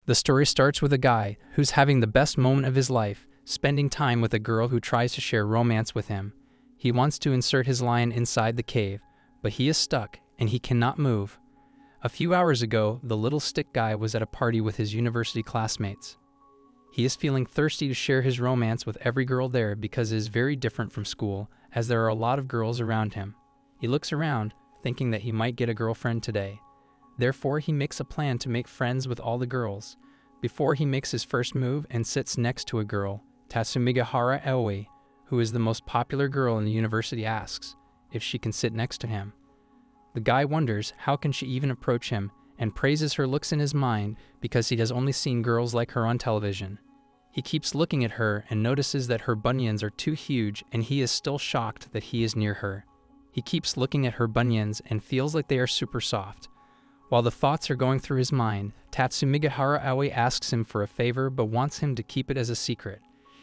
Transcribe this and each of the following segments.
The story starts with a guy who's having the best moment of his life, spending time with a girl who tries to share romance with him. He wants to insert his lion inside the cave, but he is stuck and he cannot move. A few hours ago, the little stick guy was at a party with his university classmates. He is feeling thirsty to share his romance with every girl there because it is very different from school, as there are a lot of girls around him. He looks around, thinking that he might get a girlfriend today. Therefore, he makes a plan to make friends with all the girls. Before he makes his first move and sits next to a girl, Tatsumigahara Aoi, who is the most popular girl in the university, asks if she can sit next to him. The guy wonders how can she even approach him and praises her looks in his mind because he has only seen girls like her on television. He keeps looking at her and notices that her bunions are too huge and he is still shocked that he is near her. He keeps looking at her bunions and feels like they are super soft. While the thoughts are going through his mind, Tatsumigahara Aoi asks him for a favor but wants him to keep it as a secret.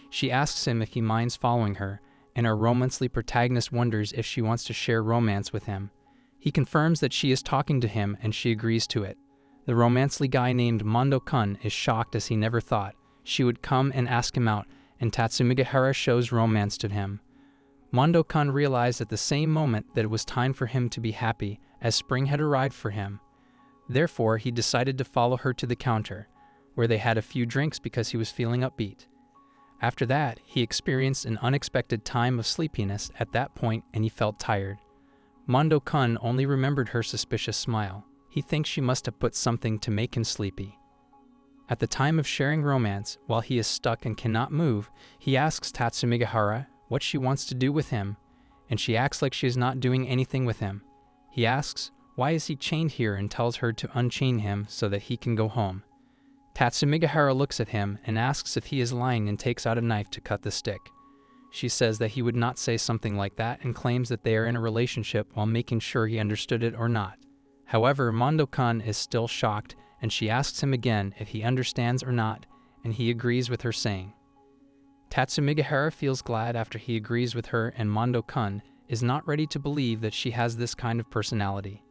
She asks him if he minds following her, and our romancely protagonist wonders if she wants to share romance with him. He confirms that she is talking to him and she agrees to it. The romancely guy named Mondo-kun is shocked as he never thought she would come and ask him out, and Tatsumigahara shows romance to him. Mondo-kun realized at the same moment that it was time for him to be happy, as spring had arrived for him. Therefore, he decided to follow her to the counter, where they had a few drinks because he was feeling upbeat. After that, he experienced an unexpected time of sleepiness at that point and he felt tired. Mondo-kun only remembered her suspicious smile. He thinks she must have put something to make him sleepy. At the time of sharing romance, while he is stuck and cannot move, he asks Tatsumigahara what she wants to do with him, and she acts like she is not doing anything with him. He asks, why is he chained here, and tells her to unchain him so that he can go home. Tatsumigahara looks at him and asks if he is lying and takes out a knife to cut the stick. She says that he would not say something like that and claims that they are in a relationship while making sure he understood it or not. However, Mondo-kun is still shocked and she asks him again if he understands or not, and he agrees with her saying. Tatsumigahara feels glad after he agrees with her, and Mondo-kun is not ready to believe that she has this kind of personality.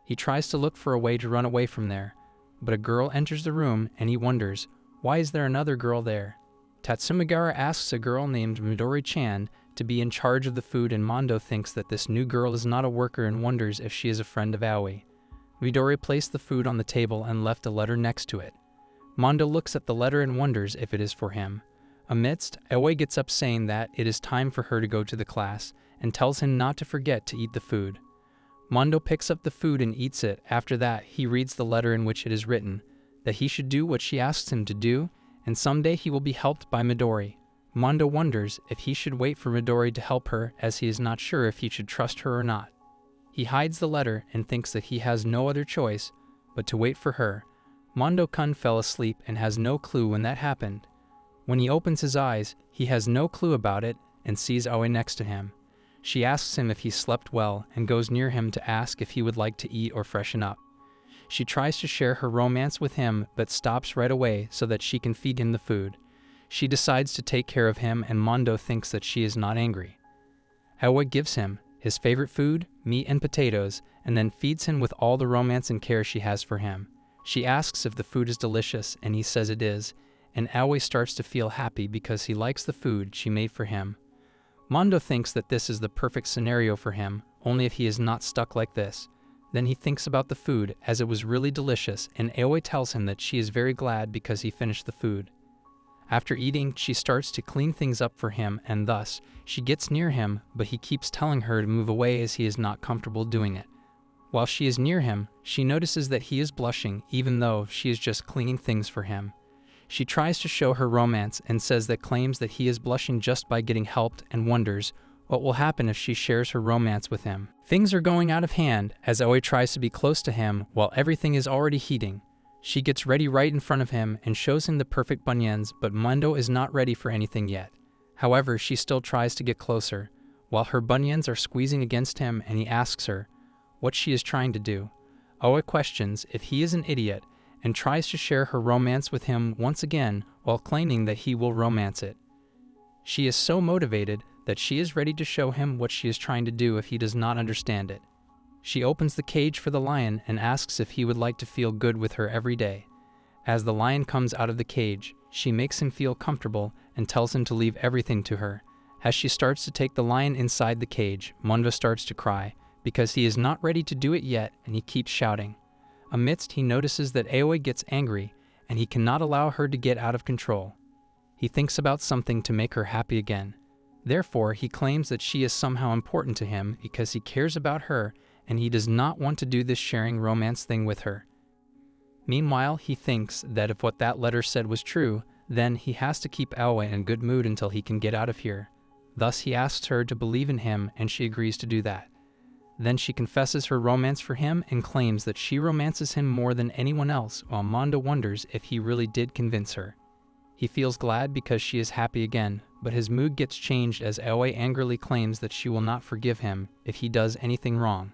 He tries to look for a way to run away from there, but a girl enters the room and he wonders, why is there another girl there? Tatsumigahara asks a girl named Midori-chan to be in charge of the food, and Mondo thinks that this new girl is not a worker and wonders if she is a friend of Aoi. Midori placed the food on the table and left a letter next to it. Mondo looks at the letter and wonders if it is for him. Amidst, Aoi gets up saying that it is time for her to go to the class and tells him not to forget to eat the food. Mondo picks up the food and eats it. After that, he reads the letter in which it is written that he should do what she asks him to do, and someday he will be helped by Midori. Mondo wonders if he should wait for Midori to help her, as he is not sure if he should trust her or not. He hides the letter and thinks that he has no other choice but to wait for her. Mondo-kun fell asleep and has no clue when that happened. When he opens his eyes, he has no clue about it and sees Aoi next to him. She asks him if he slept well and goes near him to ask if he would like to eat or freshen up. She tries to share her romance with him but stops right away so that she can feed him the food. She decides to take care of him, and Mondo thinks that she is not angry. Aoi gives him his favorite food, meat and potatoes, and then feeds him with all the romance and care she has for him. She asks if the food is delicious and he says it is, and Aoi starts to feel happy because he likes the food she made for him. Mondo thinks that this is the perfect scenario for him, only if he is not stuck like this. Then he thinks about the food, as it was really delicious, and Aoi tells him that she is very glad because he finished the food. After eating, she starts to clean things up for him, and thus, she gets near him, but he keeps telling her to move away as he is not comfortable doing it. While she is near him, she notices that he is blushing, even though she is just cleaning things for him. She tries to show her romance and says that claims that he is blushing just by getting helped, and wonders what will happen if she shares her romance with him. Things are going out of hand as Aoi tries to be close to him while everything is already heating. She gets ready right in front of him and shows him the perfect bunions, but Mondo is not ready for anything yet. However, she still tries to get closer, while her bunions are squeezing against him, and he asks her what she is trying to do. Aoi questions if he is an idiot and tries to share her romance with him once again while claiming that he will romance it. She is so motivated that she is ready to show him what she is trying to do if he does not understand it. She opens the cage for the lion and asks if he would like to feel good with her every day. As the lion comes out of the cage, she makes him feel comfortable and tells him to leave everything to her. As she starts to take the lion inside the cage, Mondo starts to cry because he is not ready to do it yet and he keeps shouting. Amidst, he notices that Aoi gets angry and he cannot allow her to get out of control. He thinks about something to make her happy again. Therefore, he claims that she is somehow important to him because he cares about her and he does not want to do this sharing romance thing with her. Meanwhile, he thinks that if what that letter said was true, then he has to keep Aoi in a good mood until he can get out of here. Thus, he asks her to believe in him and she agrees to do that. Then she confesses her romance for him and claims that she romances him more than anyone else, while Mondo wonders if he really did convince her. He feels glad because she is happy again, but his mood gets changed as Aoi angrily claims that she will not forgive him if he does anything wrong.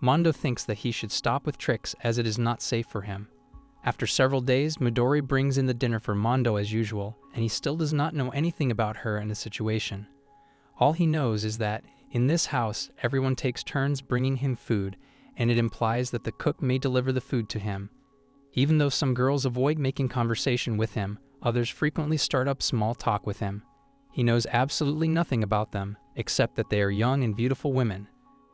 Mondo thinks that he should stop with tricks as it is not safe for him. After several days, Midori brings in the dinner for Mondo as usual, and he still does not know anything about her and the situation. All he knows is that, in this house, everyone takes turns bringing him food, and it implies that the cook may deliver the food to him. Even though some girls avoid making conversation with him, others frequently start up small talk with him. He knows absolutely nothing about them, except that they are young and beautiful women.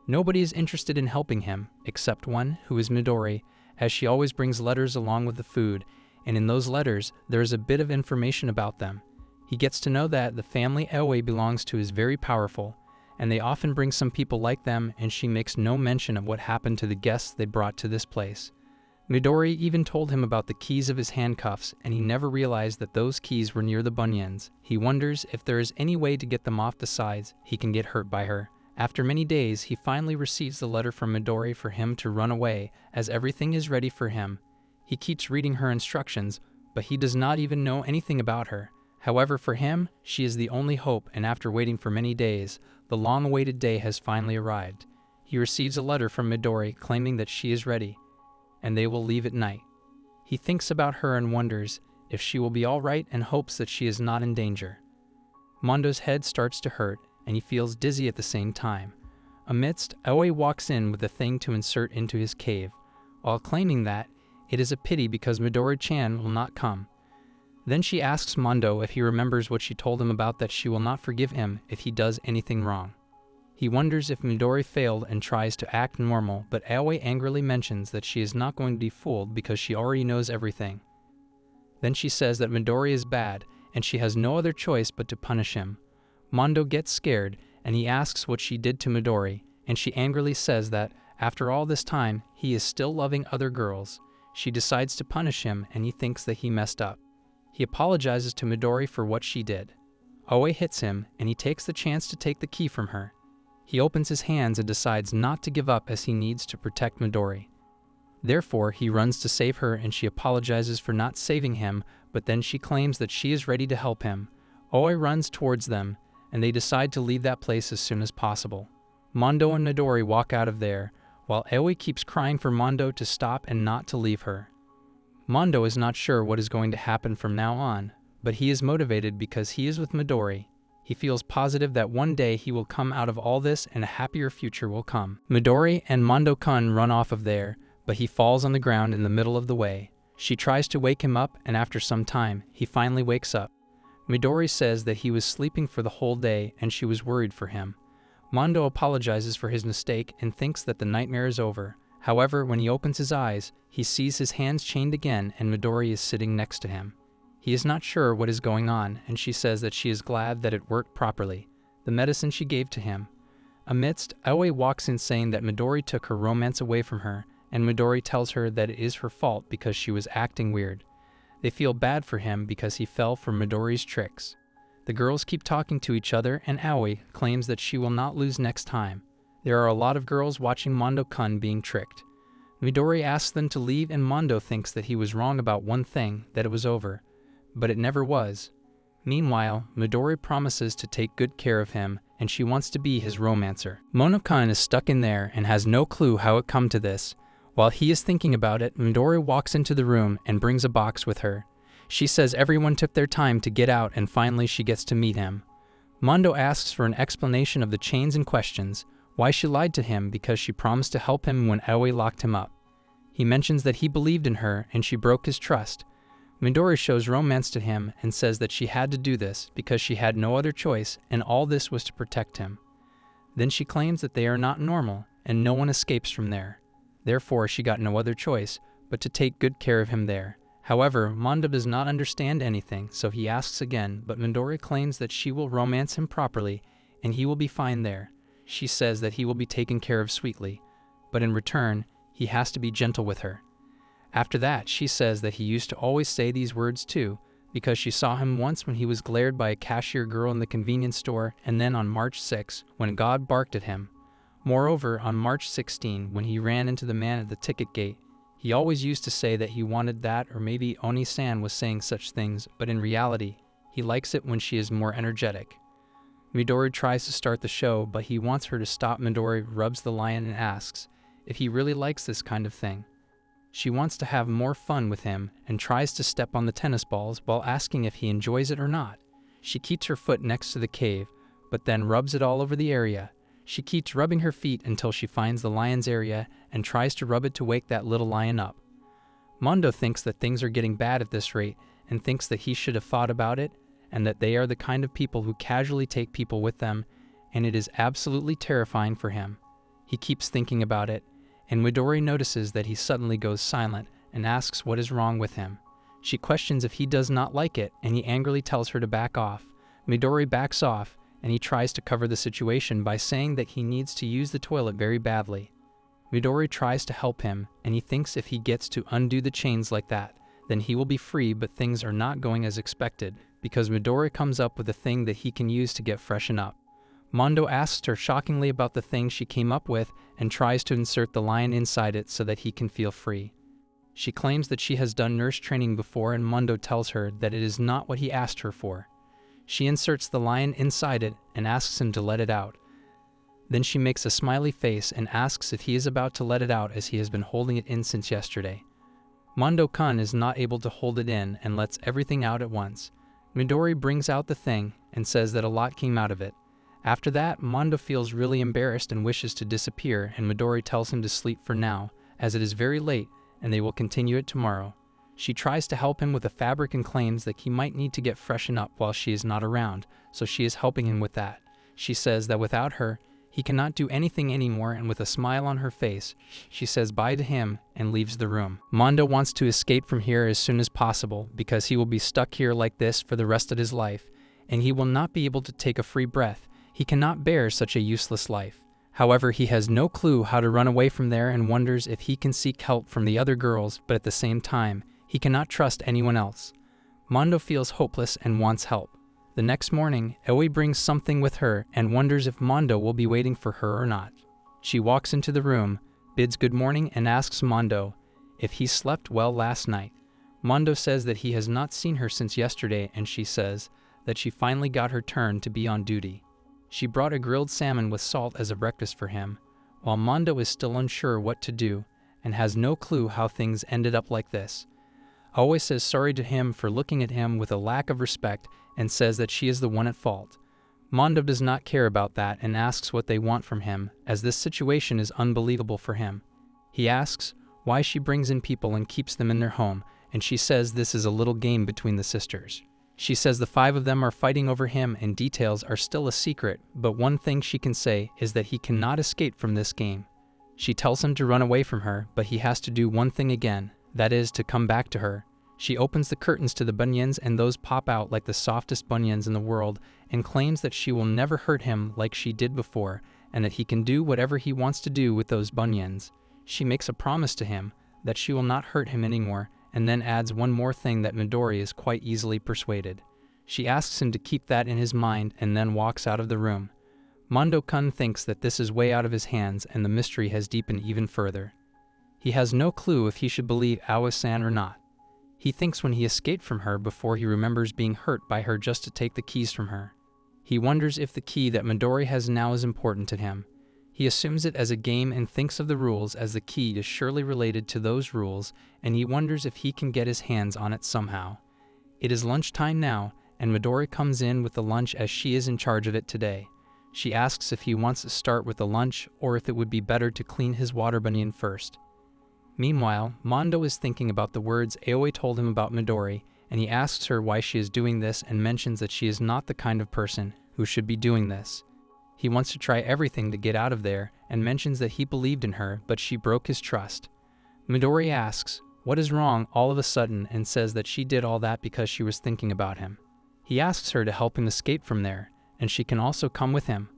Nobody is interested in helping him, except one, who is Midori, as she always brings letters along with the food, and in those letters, there is a bit of information about them. He gets to know that the family Aoi belongs to is very powerful, and they often bring some people like them, and she makes no mention of what happened to the guests they brought to this place. Midori even told him about the keys of his handcuffs, and he never realized that those keys were near the bunions. He wonders if there is any way to get them off the sides. He can get hurt by her. After many days, he finally receives the letter from Midori for him to run away, as everything is ready for him. He keeps reading her instructions, but he does not even know anything about her. However, for him, she is the only hope, and after waiting for many days, the long-awaited day has finally arrived. He receives a letter from Midori claiming that she is ready, and they will leave at night. He thinks about her and wonders if she will be all right and hopes that she is not in danger. Mondo's head starts to hurt, and he feels dizzy at the same time. Amidst, Aoi walks in with a thing to insert into his cave, while claiming that it is a pity because Midori-chan will not come. Then she asks Mondo if he remembers what she told him about that she will not forgive him if he does anything wrong. He wonders if Midori failed and tries to act normal, but Aoi angrily mentions that she is not going to be fooled because she already knows everything. Then she says that Midori is bad, and she has no other choice but to punish him. Mondo gets scared, and he asks what she did to Midori, and she angrily says that, after all this time, he is still loving other girls. She decides to punish him, and he thinks that he messed up. He apologizes to Midori for what she did. Aoi hits him, and he takes the chance to take the key from her. He opens his hands and decides not to give up as he needs to protect Midori. Therefore, he runs to save her, and she apologizes for not saving him, but then she claims that she is ready to help him. Aoi runs towards them, and they decide to leave that place as soon as possible. Mondo and Midori walk out of there, while Aoi keeps crying for Mondo to stop and not to leave her. Mondo is not sure what is going to happen from now on, but he is motivated because he is with Midori. He feels positive that one day he will come out of all this and a happier future will come. Midori and Mondo-kun run off of there, but he falls on the ground in the middle of the way. She tries to wake him up, and after some time, he finally wakes up. Midori says that he was sleeping for the whole day and she was worried for him. Mondo apologizes for his mistake and thinks that the nightmare is over. However, when he opens his eyes, he sees his hands chained again and Midori is sitting next to him. He is not sure what is going on, and she says that she is glad that it worked properly, the medicine she gave to him. Amidst, Aoi walks in saying that Midori took her romance away from her, and Midori tells her that it is her fault because she was acting weird. They feel bad for him because he fell for Midori's tricks. The girls keep talking to each other, and Aoi claims that she will not lose next time. There are a lot of girls watching Mondo-kun being tricked. Midori asks them to leave, and Mondo thinks that he was wrong about one thing, that it was over. But it never was. Meanwhile, Midori promises to take good care of him, and she wants to be his romancer. Mono-kun is stuck in there and has no clue how it come to this. While he is thinking about it, Midori walks into the room and brings a box with her. She says everyone took their time to get out and finally she gets to meet him. Mondo asks for an explanation of the chains and questions, why she lied to him because she promised to help him when Aoi locked him up. He mentions that he believed in her and she broke his trust. Midori shows romance to him and says that she had to do this because she had no other choice and all this was to protect him. Then she claims that they are not normal and no one escapes from there. Therefore, she got no other choice but to take good care of him there. However, Mondo does not understand anything, so he asks again, but Midori claims that she will romance him properly and he will be fine there. She says that he will be taken care of sweetly, but in return, he has to be gentle with her. After that, she says that he used to always say these words too, because she saw him once when he was glared by a cashier girl in the convenience store, and then on March 6, when God barked at him. Moreover, on March 16, when he ran into the man at the ticket gate, he always used to say that he wanted that, or maybe Oni-san was saying such things, but in reality, he likes it when she is more energetic. Midori tries to start the show, but he wants her to stop. Midori rubs the lion and asks if he really likes this kind of thing. She wants to have more fun with him and tries to step on the tennis balls while asking if he enjoys it or not. She keeps her foot next to the cave, but then rubs it all over the area. She keeps rubbing her feet until she finds the lion's area and tries to rub it to wake that little lion up. Mondo thinks that things are getting bad at this rate and thinks that he should have thought about it and that they are the kind of people who casually take people with them, and it is absolutely terrifying for him. He keeps thinking about it, and Midori notices that he suddenly goes silent and asks what is wrong with him. She questions if he does not like it, and he angrily tells her to back off. Midori backs off, and he tries to cover the situation by saying that he needs to use the toilet very badly. Midori tries to help him, and he thinks if he gets to undo the chains like that, then he will be free, but things are not going as expected, because Midori comes up with a thing that he can use to get freshen up. Mondo asks her shockingly about the thing she came up with and tries to insert the lion inside it so that he can feel free. She claims that she has done nurse training before, and Mondo tells her that it is not what he asked her for. She inserts the lion inside it and asks him to let it out. Then she makes a smiley face and asks if he is about to let it out, as he has been holding it in since yesterday. Mondo-kun is not able to hold it in and lets everything out at once. Midori brings out the thing and says that a lot came out of it. After that, Mondo feels really embarrassed and wishes to disappear, and Midori tells him to sleep for now, as it is very late and they will continue it tomorrow. She tries to help him with a fabric and claims that he might need to get freshened up while she is not around, so she is helping him with that. She says that without her, he cannot do anything anymore, and with a smile on her face, she says bye to him and leaves the room. Mondo wants to escape from here as soon as possible because he will be stuck here like this for the rest of his life, and he will not be able to take a free breath. He cannot bear such a useless life. However, he has no clue how to run away from there and wonders if he can seek help from the other girls, but at the same time, he cannot trust anyone else. Mondo feels hopeless and wants help. The next morning, Aoi brings something with her and wonders if Mondo will be waiting for her or not. She walks into the room, bids good morning, and asks Mondo if he slept well last night. Mondo says that he has not seen her since yesterday, and she says that she finally got her turn to be on duty. She brought a grilled salmon with salt as a breakfast for him, while Mondo is still unsure what to do and has no clue how things ended up like this. Aoi says sorry to him for looking at him with a lack of respect and says that she is the one at fault. Mondo does not care about that and asks what they want from him, as this situation is unbelievable for him. He asks why she brings in people and keeps them in their home, and she says this is a little game between the sisters. She says the 5 of them are fighting over him and details are still a secret, but one thing she can say is that he cannot escape from this game. She tells him to run away from her, but he has to do one thing again, that is to come back to her. She opens the curtains to the bunions and those pop out like the softest bunions in the world and claims that she will never hurt him like she did before and that he can do whatever he wants to do with those bunions. She makes a promise to him that she will not hurt him anymore and then adds one more thing that Midori is quite easily persuaded. She asks him to keep that in his mind and then walks out of the room. Mondo-kun thinks that this is way out of his hands and the mystery has deepened even further. He has no clue if he should believe Aoi-san or not. He thinks when he escaped from her before he remembers being hurt by her just to take the keys from her. He wonders if the key that Midori has now is important to him. He assumes it as a game and thinks of the rules as the key is surely related to those rules, and he wonders if he can get his hands on it somehow. It is lunchtime now, and Midori comes in with the lunch as she is in charge of it today. She asks if he wants to start with the lunch or if it would be better to clean his water bunion first. Meanwhile, Mondo is thinking about the words Aoi told him about Midori, and he asks her why she is doing this and mentions that she is not the kind of person who should be doing this. He wants to try everything to get out of there and mentions that he believed in her, but she broke his trust. Midori asks what is wrong all of a sudden and says that she did all that because she was thinking about him. He asks her to help him escape from there, and she can also come with him.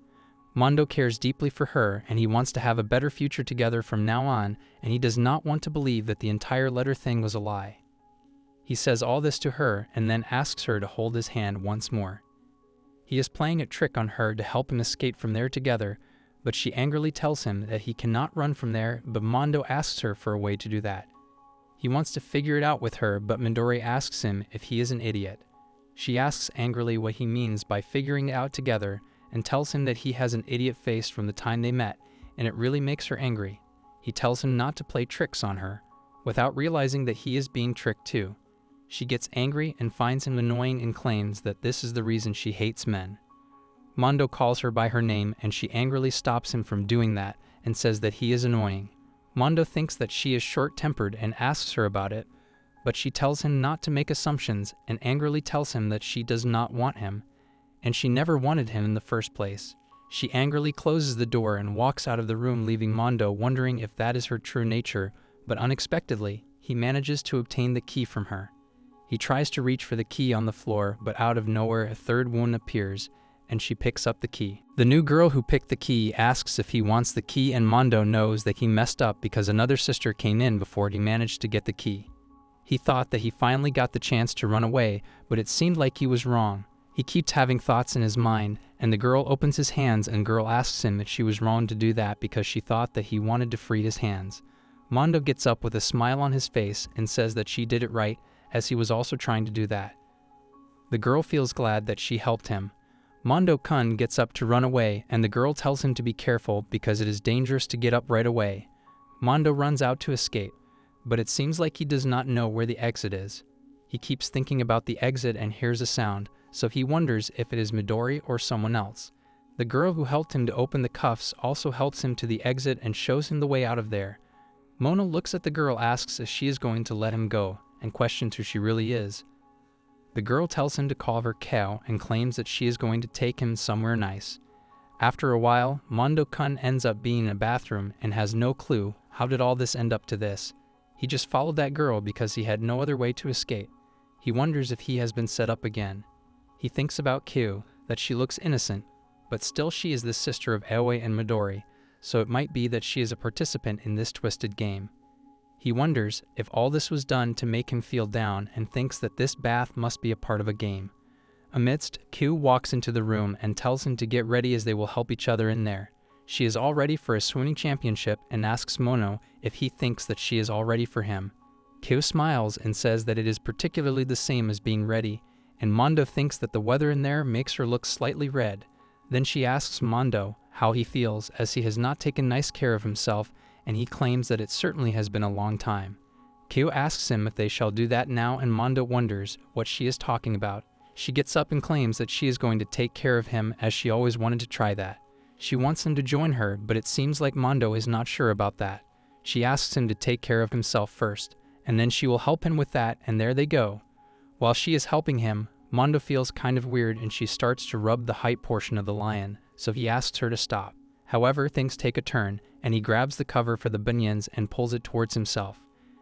Mondo cares deeply for her, and he wants to have a better future together from now on, and he does not want to believe that the entire letter thing was a lie. He says all this to her and then asks her to hold his hand once more. He is playing a trick on her to help him escape from there together, but she angrily tells him that he cannot run from there, but Mondo asks her for a way to do that. He wants to figure it out with her, but Midori asks him if he is an idiot. She asks angrily what he means by figuring it out together and tells him that he has an idiot face from the time they met, and it really makes her angry. He tells him not to play tricks on her, without realizing that he is being tricked too. She gets angry and finds him annoying and claims that this is the reason she hates men. Mondo calls her by her name and she angrily stops him from doing that and says that he is annoying. Mondo thinks that she is short-tempered and asks her about it, but she tells him not to make assumptions and angrily tells him that she does not want him, and she never wanted him in the first place. She angrily closes the door and walks out of the room, leaving Mondo wondering if that is her true nature, but unexpectedly, he manages to obtain the key from her. He tries to reach for the key on the floor, but out of nowhere a third woman appears, and she picks up the key. The new girl who picked the key asks if he wants the key, and Mondo knows that he messed up because another sister came in before he managed to get the key. He thought that he finally got the chance to run away, but it seemed like he was wrong. He keeps having thoughts in his mind, and the girl opens his hands and girl asks him if she was wrong to do that because she thought that he wanted to free his hands. Mondo gets up with a smile on his face and says that she did it right, as he was also trying to do that. The girl feels glad that she helped him. Mondo-kun gets up to run away, and the girl tells him to be careful because it is dangerous to get up right away. Mondo runs out to escape, but it seems like he does not know where the exit is. He keeps thinking about the exit and hears a sound, so he wonders if it is Midori or someone else. The girl who helped him to open the cuffs also helps him to the exit and shows him the way out of there. Mona looks at the girl, asks if she is going to let him go, and questions who she really is. The girl tells him to call her Kao and claims that she is going to take him somewhere nice. After a while, Mondo-kun ends up being in a bathroom and has no clue how did all this end up to this. He just followed that girl because he had no other way to escape. He wonders if he has been set up again. He thinks about Kyu, that she looks innocent, but still she is the sister of Aoi and Midori, so it might be that she is a participant in this twisted game. He wonders if all this was done to make him feel down and thinks that this bath must be a part of a game. Amidst, Kyu walks into the room and tells him to get ready as they will help each other in there. She is all ready for a swimming championship and asks Mono if he thinks that she is all ready for him. Kyu smiles and says that it is particularly the same as being ready, and Mondo thinks that the weather in there makes her look slightly red. Then she asks Mondo how he feels as he has not taken nice care of himself, and he claims that it certainly has been a long time. Kyu asks him if they shall do that now, and Mondo wonders what she is talking about. She gets up and claims that she is going to take care of him as she always wanted to try that. She wants him to join her, but it seems like Mondo is not sure about that. She asks him to take care of himself first, and then she will help him with that, and there they go. While she is helping him, Mondo feels kind of weird and she starts to rub the height portion of the lion, so he asks her to stop. However, things take a turn, and he grabs the cover for the bunions and pulls it towards himself.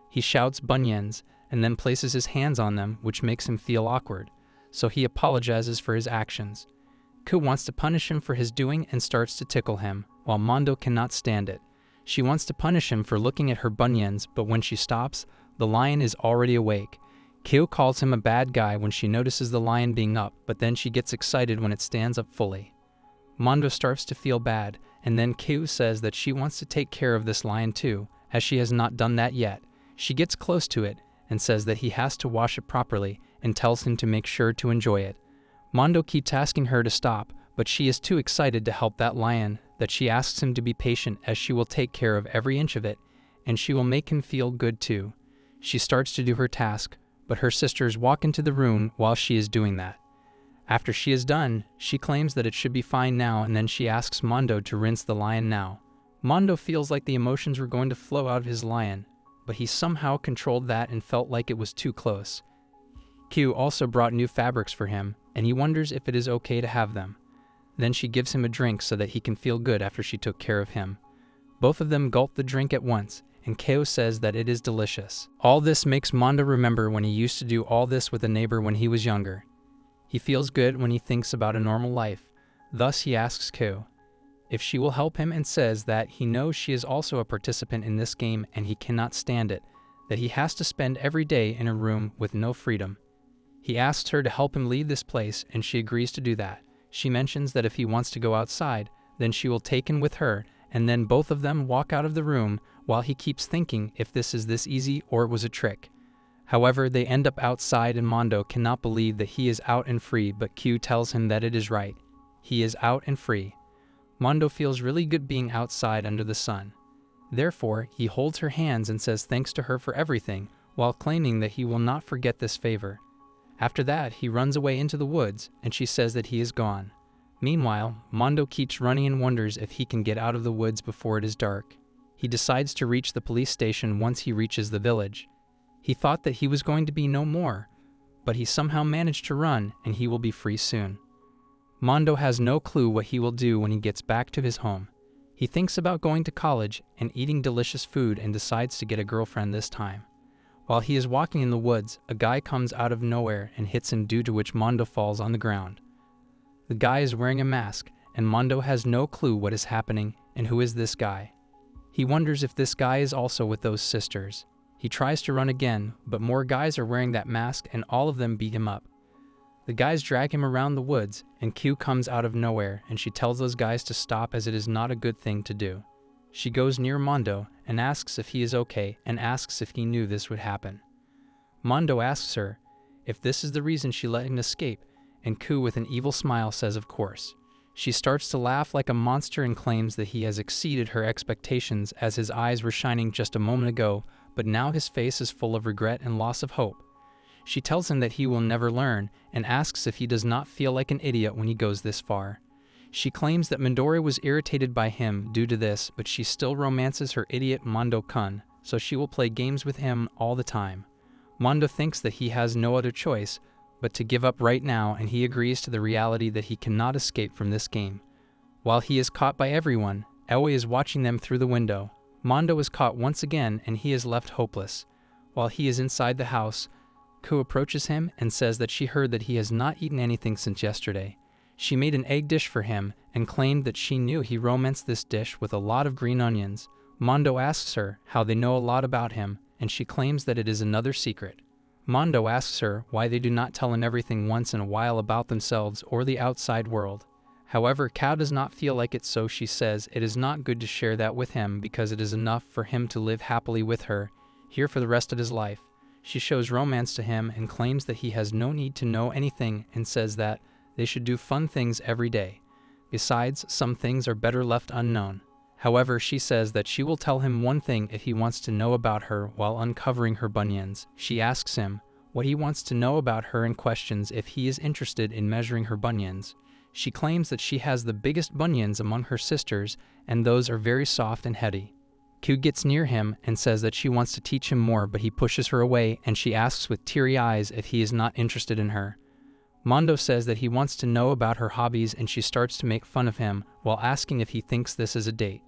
He shouts bunions, and then places his hands on them, which makes him feel awkward, so he apologizes for his actions. Ku wants to punish him for his doing and starts to tickle him, while Mondo cannot stand it. She wants to punish him for looking at her bunions, but when she stops, the lion is already awake. Kyu calls him a bad guy when she notices the lion being up, but then she gets excited when it stands up fully. Mondo starts to feel bad, and then Kyu says that she wants to take care of this lion too, as she has not done that yet. She gets close to it and says that he has to wash it properly and tells him to make sure to enjoy it. Mondo keeps asking her to stop, but she is too excited to help that lion that she asks him to be patient as she will take care of every inch of it, and she will make him feel good too. She starts to do her task, but her sisters walk into the room while she is doing that. After she is done, she claims that it should be fine now, and then she asks Mondo to rinse the lion now. Mondo feels like the emotions were going to flow out of his lion, but he somehow controlled that and felt like it was too close. Q also brought new fabrics for him, and he wonders if it is okay to have them. Then she gives him a drink so that he can feel good after she took care of him. Both of them gulp the drink at once, and Keo says that it is delicious. All this makes Mondo remember when he used to do all this with a neighbor when he was younger. He feels good when he thinks about a normal life. Thus he asks Keo if she will help him and says that he knows she is also a participant in this game and he cannot stand it, that he has to spend every day in a room with no freedom. He asks her to help him leave this place and she agrees to do that. She mentions that if he wants to go outside, then she will take him with her, and then both of them walk out of the room while he keeps thinking if this is this easy or it was a trick. However, they end up outside and Mondo cannot believe that he is out and free, but Q tells him that it is right. He is out and free. Mondo feels really good being outside under the sun. Therefore, he holds her hands and says thanks to her for everything, while claiming that he will not forget this favor. After that, he runs away into the woods, and she says that he is gone. Meanwhile, Mondo keeps running and wonders if he can get out of the woods before it is dark. He decides to reach the police station once he reaches the village. He thought that he was going to be no more, but he somehow managed to run, and he will be free soon. Mondo has no clue what he will do when he gets back to his home. He thinks about going to college and eating delicious food and decides to get a girlfriend this time. While he is walking in the woods, a guy comes out of nowhere and hits him, due to which Mondo falls on the ground. The guy is wearing a mask, and Mondo has no clue what is happening and who is this guy. He wonders if this guy is also with those sisters. He tries to run again, but more guys are wearing that mask and all of them beat him up. The guys drag him around the woods, and Q comes out of nowhere, and she tells those guys to stop as it is not a good thing to do. She goes near Mondo and asks if he is okay and asks if he knew this would happen. Mondo asks her if this is the reason she let him escape, and Q with an evil smile says of course. She starts to laugh like a monster and claims that he has exceeded her expectations, as his eyes were shining just a moment ago, but now his face is full of regret and loss of hope. She tells him that he will never learn and asks if he does not feel like an idiot when he goes this far. She claims that Midori was irritated by him due to this, but she still romances her idiot Mondo-kun, so she will play games with him all the time. Mondo thinks that he has no other choice but to give up right now, and he agrees to the reality that he cannot escape from this game. While he is caught by everyone, Aoi is watching them through the window. Mondo is caught once again and he is left hopeless. While he is inside the house, Ku approaches him and says that she heard that he has not eaten anything since yesterday. She made an egg dish for him and claimed that she knew he romanced this dish with a lot of green onions. Mondo asks her how they know a lot about him, and she claims that it is another secret. Mondo asks her why they do not tell him everything once in a while about themselves or the outside world. However, Kao does not feel like it, so she says it is not good to share that with him because it is enough for him to live happily with her here for the rest of his life. She shows romance to him and claims that he has no need to know anything and says that they should do fun things every day. Besides, some things are better left unknown. However, she says that she will tell him one thing if he wants to know about her while uncovering her bunions. She asks him what he wants to know about her and questions if he is interested in measuring her bunions. She claims that she has the biggest bunions among her sisters, and those are very soft and heady. Q gets near him and says that she wants to teach him more, but he pushes her away and she asks with teary eyes if he is not interested in her. Mondo says that he wants to know about her hobbies and she starts to make fun of him while asking if he thinks this is a date.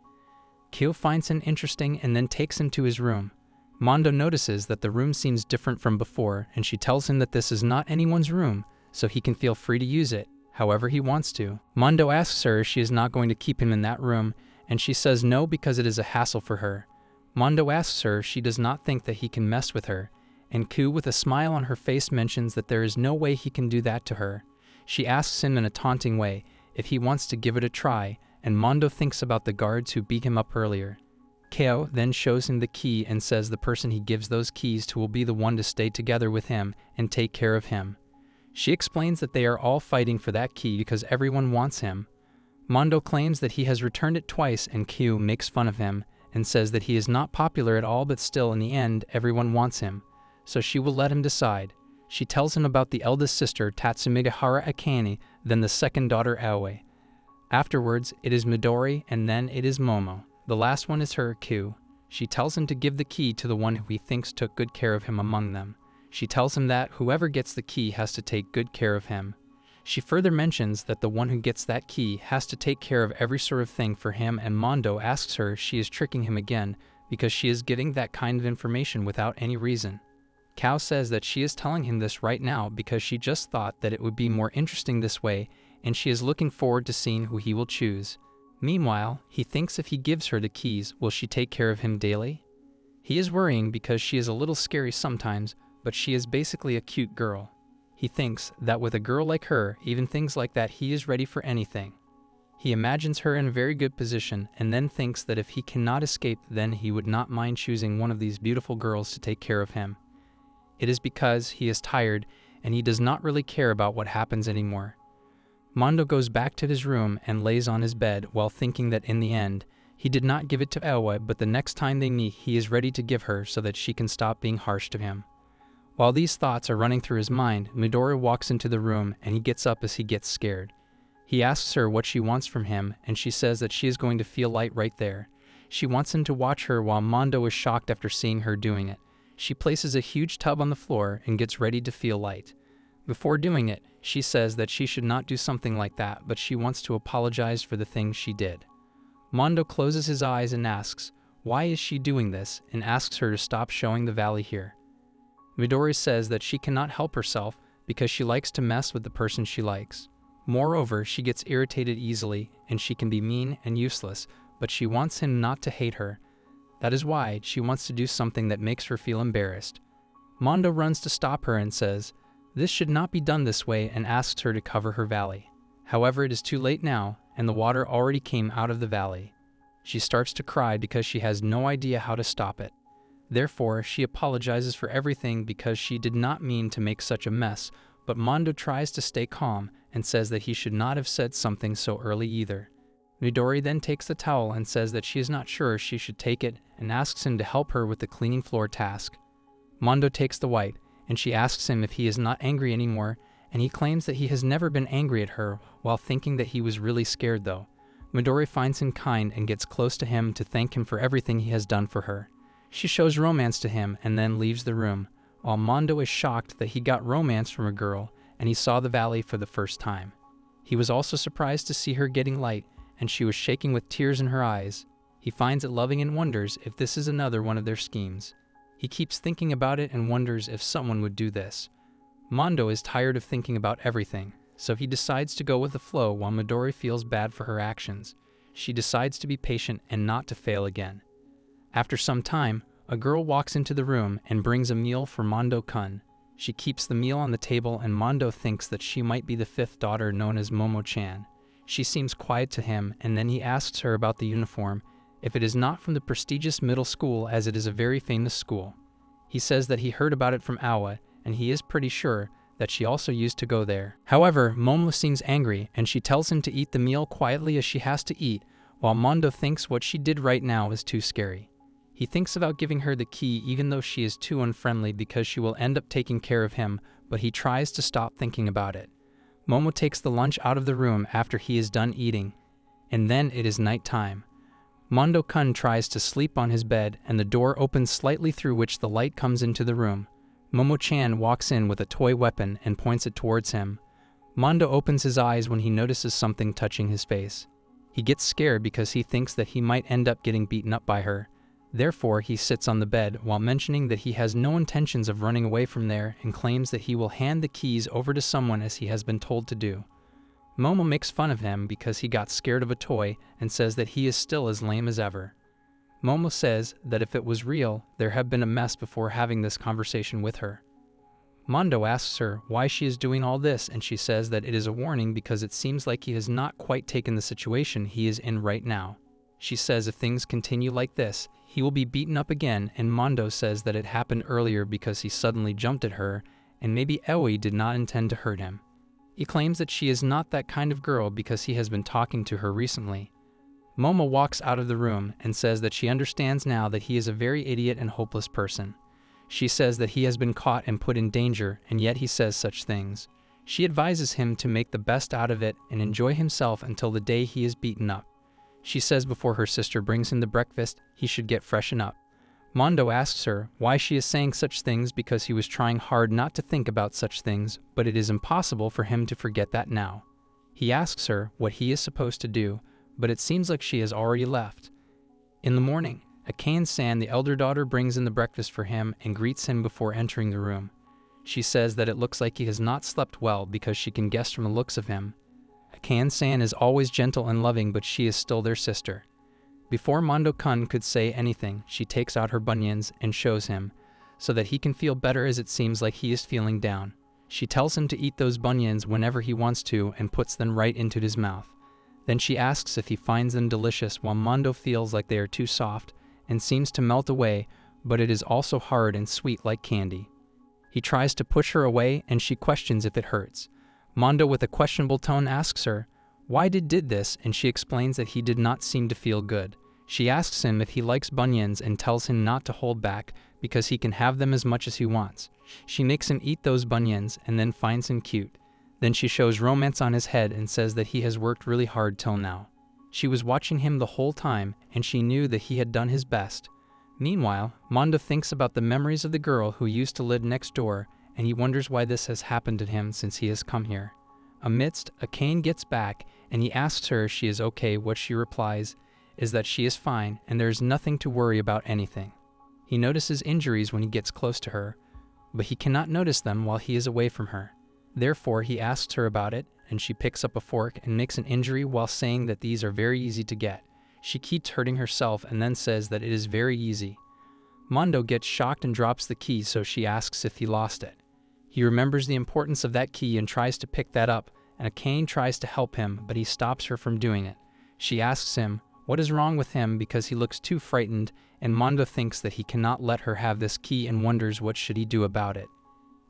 Q finds him interesting and then takes him to his room. Mondo notices that the room seems different from before and she tells him that this is not anyone's room, so he can feel free to use it however he wants to. Mondo asks her if she is not going to keep him in that room, and she says no because it is a hassle for her. Mondo asks her if she does not think that he can mess with her, and Ku with a smile on her face mentions that there is no way he can do that to her. She asks him in a taunting way if he wants to give it a try, and Mondo thinks about the guards who beat him up earlier. Kao then shows him the key and says the person he gives those keys to will be the one to stay together with him and take care of him. She explains that they are all fighting for that key because everyone wants him. Mondo claims that he has returned it twice, and Q makes fun of him and says that he is not popular at all, but still in the end everyone wants him, so she will let him decide. She tells him about the eldest sister Tatsumigahara Akane, then the second daughter Aoi. Afterwards it is Midori and then it is Momo. The last one is her, Q. She tells him to give the key to the one who he thinks took good care of him among them. She tells him that whoever gets the key has to take good care of him. She further mentions that the one who gets that key has to take care of every sort of thing for him, and Mondo asks her if she is tricking him again because she is getting that kind of information without any reason. Kao says that she is telling him this right now because she just thought that it would be more interesting this way, and she is looking forward to seeing who he will choose. Meanwhile, he thinks if he gives her the keys, will she take care of him daily? He is worrying because she is a little scary sometimes, but she is basically a cute girl. He thinks that with a girl like her, even things like that, he is ready for anything. He imagines her in a very good position and then thinks that if he cannot escape, then he would not mind choosing one of these beautiful girls to take care of him. It is because he is tired and he does not really care about what happens anymore. Mondo goes back to his room and lays on his bed while thinking that in the end, he did not give it to Ewa, but the next time they meet, he is ready to give her so that she can stop being harsh to him. While these thoughts are running through his mind, Midori walks into the room and he gets up as he gets scared. He asks her what she wants from him, and she says that she is going to feel light right there. She wants him to watch her while Mondo is shocked after seeing her doing it. She places a huge tub on the floor and gets ready to feel light. Before doing it, she says that she should not do something like that, but she wants to apologize for the things she did. Mondo closes his eyes and asks, why is she doing this, and asks her to stop showing the valley here. Midori says that she cannot help herself because she likes to mess with the person she likes. Moreover, she gets irritated easily and she can be mean and useless, but she wants him not to hate her. That is why she wants to do something that makes her feel embarrassed. Mondo runs to stop her and says, this should not be done this way, and asks her to cover her valley. However, it is too late now, and the water already came out of the valley. She starts to cry because she has no idea how to stop it. Therefore, she apologizes for everything because she did not mean to make such a mess, but Mondo tries to stay calm and says that he should not have said something so early either. Midori then takes the towel and says that she is not sure she should take it and asks him to help her with the cleaning floor task. Mondo takes the white, and she asks him if he is not angry anymore, and he claims that he has never been angry at her while thinking that he was really scared though. Midori finds him kind and gets close to him to thank him for everything he has done for her. She shows romance to him and then leaves the room, while Mondo is shocked that he got romance from a girl and he saw the valley for the first time. He was also surprised to see her getting light, and she was shaking with tears in her eyes. He finds it loving and wonders if this is another one of their schemes. He keeps thinking about it and wonders if someone would do this. Mondo is tired of thinking about everything, so he decides to go with the flow while Midori feels bad for her actions. She decides to be patient and not to fail again. After some time, a girl walks into the room and brings a meal for Mondo-kun. She keeps the meal on the table, and Mondo thinks that she might be the fifth daughter known as Momo-chan. She seems quiet to him, and then he asks her about the uniform, if it is not from the prestigious middle school as it is a very famous school. He says that he heard about it from Awa, and he is pretty sure that she also used to go there. However, Momo seems angry, and she tells him to eat the meal quietly as she has to eat, while Mondo thinks what she did right now is too scary. He thinks about giving her the key even though she is too unfriendly because she will end up taking care of him, but he tries to stop thinking about it. Momo takes the lunch out of the room after he is done eating, and then it is night time. Mondo-kun tries to sleep on his bed, and the door opens slightly through which the light comes into the room. Momo-chan walks in with a toy weapon and points it towards him. Mondo opens his eyes when he notices something touching his face. He gets scared because he thinks that he might end up getting beaten up by her. Therefore, he sits on the bed while mentioning that he has no intentions of running away from there and claims that he will hand the keys over to someone as he has been told to do. Momo makes fun of him because he got scared of a toy and says that he is still as lame as ever. Momo says that if it was real, there have been a mess before having this conversation with her. Mondo asks her why she is doing all this, and she says that it is a warning because it seems like he has not quite taken the situation he is in right now. She says if things continue like this, he will be beaten up again, and Mondo says that it happened earlier because he suddenly jumped at her, and maybe Eoi did not intend to hurt him. He claims that she is not that kind of girl because he has been talking to her recently. Momo walks out of the room and says that she understands now that he is a very idiot and hopeless person. She says that he has been caught and put in danger, and yet he says such things. She advises him to make the best out of it and enjoy himself until the day he is beaten up. She says before her sister brings him the breakfast, he should get freshen up. Mondo asks her why she is saying such things because he was trying hard not to think about such things, but it is impossible for him to forget that now. He asks her what he is supposed to do, but it seems like she has already left. In the morning, Akane-san, the elder daughter, brings in the breakfast for him and greets him before entering the room. She says that it looks like he has not slept well because she can guess from the looks of him. Akane-san is always gentle and loving, but she is still their sister. Before Mondo-kun could say anything, she takes out her bunions and shows him, so that he can feel better as it seems like he is feeling down. She tells him to eat those bunions whenever he wants to and puts them right into his mouth. Then she asks if he finds them delicious while Mondo feels like they are too soft and seems to melt away, but it is also hard and sweet like candy. He tries to push her away and she questions if it hurts. Mondo with a questionable tone asks her why did this, and she explains that he did not seem to feel good. She asks him if he likes bunions and tells him not to hold back because he can have them as much as he wants. She makes him eat those bunions and then finds him cute. Then she shows romance on his head and says that he has worked really hard till now. She was watching him the whole time and she knew that he had done his best. Meanwhile, Mondo thinks about the memories of the girl who used to live next door, and he wonders why this has happened to him since he has come here. Amidst, Akane gets back and he asks her if she is okay. What she replies is that she is fine and there is nothing to worry about anything. He notices injuries when he gets close to her, but he cannot notice them while he is away from her. Therefore, he asks her about it, and she picks up a fork and makes an injury while saying that these are very easy to get. She keeps hurting herself and then says that it is very easy. Mondo gets shocked and drops the key, so she asks if he lost it. He remembers the importance of that key and tries to pick that up, and Akane tries to help him, but he stops her from doing it. She asks him what is wrong with him because he looks too frightened, and Mondo thinks that he cannot let her have this key and wonders what should he do about it.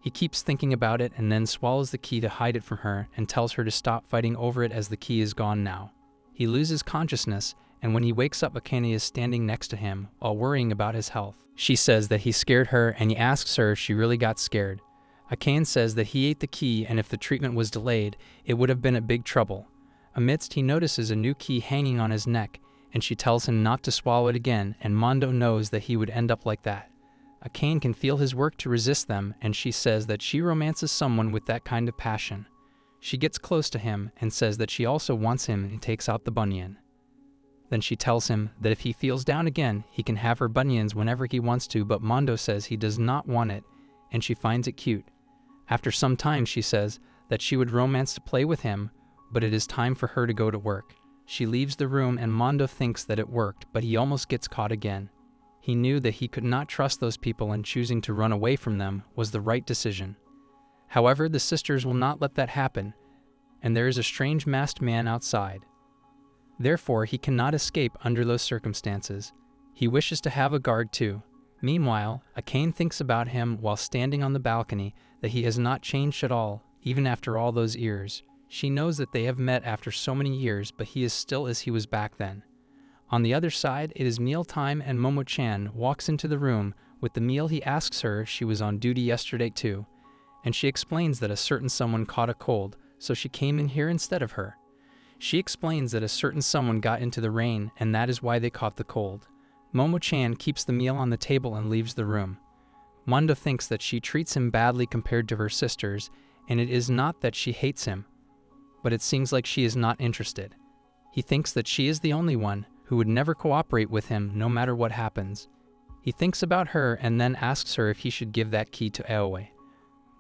He keeps thinking about it and then swallows the key to hide it from her and tells her to stop fighting over it as the key is gone now. He loses consciousness, and when he wakes up, Akane is standing next to him while worrying about his health. She says that he scared her and he asks her if she really got scared. Akane says that he ate the key and if the treatment was delayed, it would have been a big trouble. Amidst, he notices a new key hanging on his neck, and she tells him not to swallow it again, and Mondo knows that he would end up like that. Akane can feel his work to resist them, and she says that she romances someone with that kind of passion. She gets close to him and says that she also wants him and takes out the bunion. Then she tells him that if he feels down again, he can have her bunions whenever he wants to, but Mondo says he does not want it, and she finds it cute. After some time, she says that she would romance to play with him, but it is time for her to go to work. She leaves the room and Mondo thinks that it worked, but he almost gets caught again. He knew that he could not trust those people and choosing to run away from them was the right decision. However, the sisters will not let that happen, and there is a strange masked man outside. Therefore, he cannot escape under those circumstances. He wishes to have a guard too. Meanwhile, Akane thinks about him while standing on the balcony that he has not changed at all, even after all those years. She knows that they have met after so many years, but he is still as he was back then. On the other side, it is meal time and Momo-chan walks into the room. With the meal, he asks her if she was on duty yesterday too, and she explains that a certain someone caught a cold, so she came in here instead of her. She explains that a certain someone got into the rain, and that is why they caught the cold. Momo-chan keeps the meal on the table and leaves the room. Mondo thinks that she treats him badly compared to her sisters, and it is not that she hates him, but it seems like she is not interested. He thinks that she is the only one who would never cooperate with him no matter what happens. He thinks about her and then asks her if he should give that key to Aoi.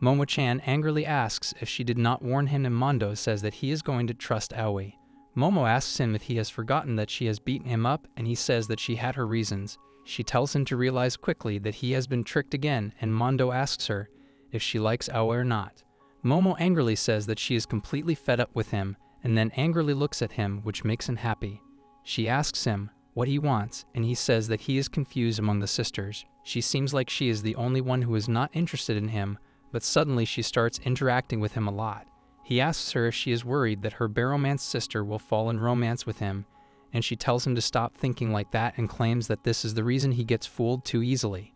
Momo-chan angrily asks if she did not warn him, and Mondo says that he is going to trust Aoi. Momo asks him if he has forgotten that she has beaten him up, and he says that she had her reasons. She tells him to realize quickly that he has been tricked again, and Mondo asks her if she likes Aoi or not. Momo angrily says that she is completely fed up with him, and then angrily looks at him, which makes him happy. She asks him what he wants, and he says that he is confused among the sisters. She seems like she is the only one who is not interested in him, but suddenly she starts interacting with him a lot. He asks her if she is worried that her baromance sister will fall in romance with him, and she tells him to stop thinking like that and claims that this is the reason he gets fooled too easily.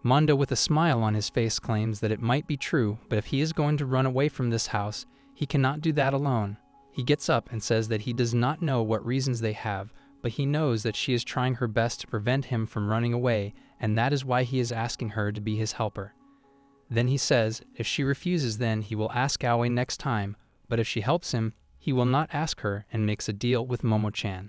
Mondo, with a smile on his face, claims that it might be true, but if he is going to run away from this house, he cannot do that alone. He gets up and says that he does not know what reasons they have, but he knows that she is trying her best to prevent him from running away, and that is why he is asking her to be his helper. Then he says if she refuses, then he will ask Aoi next time, but if she helps him, he will not ask her, and makes a deal with Momo-chan.